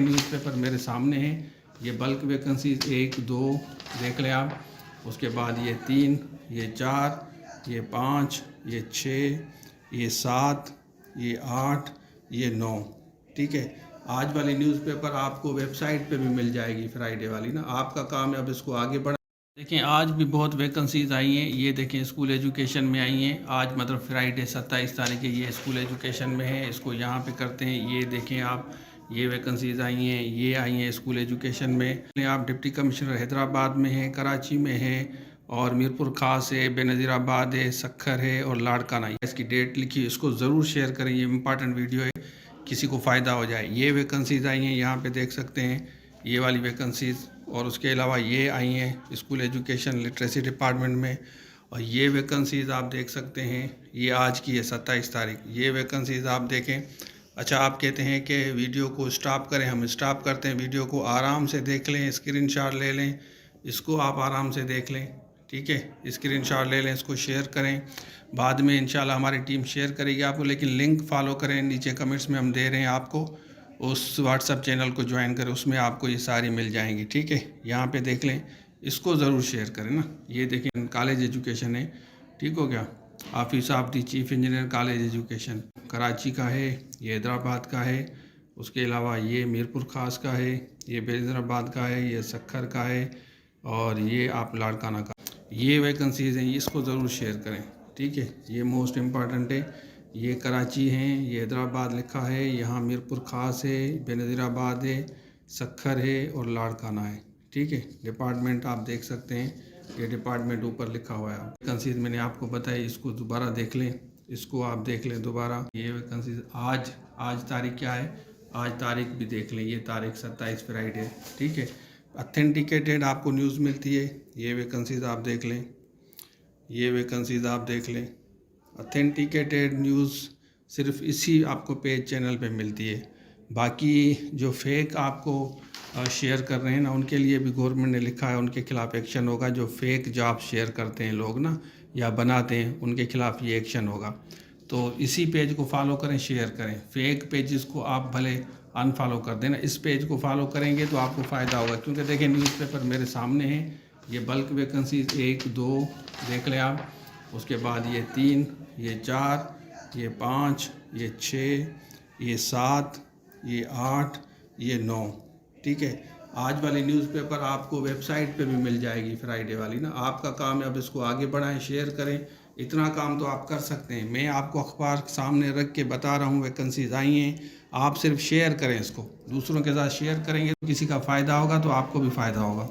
Newspaper मेरे सामने है। ये बल्क वैकेंसीज 1 2 देख लें आप। उसके बाद ये 3, ये 4, ये 5, ये 6, ये 7, ये 8, ये 9। ठीक है, आज वाली न्यूज़पेपर आपको वेबसाइट पे भी मिल जाएगी, फ्राइडे वाली ना। आपका काम है अब इसको आगे बढ़ा। देखें, आज भी बहुत वैकेंसीज आई हैं। ये देखें, स्कूल एजुकेशन में आई हैं आज, मतलब फ्राइडे 27 तारीख है। ये स्कूल एजुकेशन में है, इसको यहाँ पे करते हैं। ये देखें आप, ये वैकेंसीज आई हैं, ये आई हैं स्कूल एजुकेशन में। आप डिप्टी कमिश्नर हैदराबाद में है, कराची में है, और मीरपुर खास है, बेनज़ीराबाद है, सखर है और लाड़काना है। इसकी डेट लिखी, इसको ज़रूर शेयर करें। ये इंपॉर्टेंट वीडियो है, किसी को फ़ायदा हो जाए। ये वैकेंसीज आई हैं, यहाँ पे देख सकते हैं ये वाली वैकेंसीज। और उसके अलावा ये आई हैं स्कूल एजुकेशन लिटरेसी डिपार्टमेंट में। और ये वैकेंसीज़ आप देख सकते हैं, ये आज की है 27 तारीख। ये वैकेंसीज़ आप देखें। अच्छा, आप कहते हैं कि वीडियो को स्टॉप करें, हम स्टॉप करते हैं। वीडियो को आराम से देख लें, स्क्रीनशॉट ले लें, इसको आप आराम से देख लें। ठीक है, स्क्रीनशॉट ले लें, इसको शेयर करें। बाद में इंशाल्लाह हमारी टीम शेयर करेगी आपको, लेकिन लिंक फॉलो करें, नीचे कमेंट्स में हम दे रहे हैं आपको। उस व्हाट्सअप चैनल को ज्वाइन करें, उसमें आपको ये सारी मिल जाएंगी। ठीक है, यहाँ पे देख लें, इसको ज़रूर शेयर करें ना। ये देखें, कॉलेज एजुकेशन है। ठीक हो गया, office of the chief engineer college education Karachi का है, ये हैदराबाद का है। उसके अलावा ये मीरपुर खास का है, ये बेनज़ीराबाद का है, ये सखर का है, और ये आप लाड़काना का। ये वैकेंसीज़ हैं, इसको ज़रूर शेयर करें। ठीक है, ये मोस्ट इम्पॉर्टेंट है। ये कराची हैं, ये हैदराबाद लिखा है, यहाँ मीरपुर खास है, बेनज़ीराबाद है, सखर है और लाड़काना है। ठीक है, डिपार्टमेंट आप देख सकते हैं, ये डिपार्टमेंट ऊपर लिखा हुआ है। वैकेंसीज मैंने आपको बताई, इसको दोबारा देख लें, इसको आप देख लें दोबारा। ये वैकेंसीज आज तारीख क्या है, आज तारीख भी देख लें, ये तारीख 27 फ्राइडे। ठीक है, ऑथेंटिकेटेड आपको न्यूज़ मिलती है। ये वैकेंसीज आप देख लें, ये वैकेंसीज आप देख लें। ऑथेंटिकेटेड न्यूज़ सिर्फ इसी आपको पेज चैनल पे मिलती है। बाकी जो फेक आपको शेयर कर रहे हैं ना, उनके लिए भी गवर्नमेंट ने लिखा है, उनके खिलाफ एक्शन होगा। जो फेक जॉब शेयर करते हैं लोग ना, या बनाते हैं, उनके खिलाफ ये एक्शन होगा। तो इसी पेज को फॉलो करें, शेयर करें। फेक पेजेस को आप भले अनफॉलो कर देना, इस पेज को फॉलो करेंगे तो आपको फ़ायदा होगा। क्योंकि देखें, न्यूज़पेपर मेरे सामने है। ये बल्क वैकेंसीज 1 2 देख लें आप। उसके बाद ये 3, ये 4, ये 5, ये 6, ये 7, ये 8, ये 9। ठीक है, आज वाली न्यूज़पेपर आपको वेबसाइट पे भी मिल जाएगी, फ्राइडे वाली ना। आपका काम है अब इसको आगे बढ़ाएं, शेयर करें। इतना काम तो आप कर सकते हैं। मैं आपको अखबार सामने रख के बता रहा हूँ, वैकेंसीज आई हैं। आप सिर्फ शेयर करें, इसको दूसरों के साथ शेयर करेंगे तो किसी का फ़ायदा होगा, तो आपको भी फ़ायदा होगा।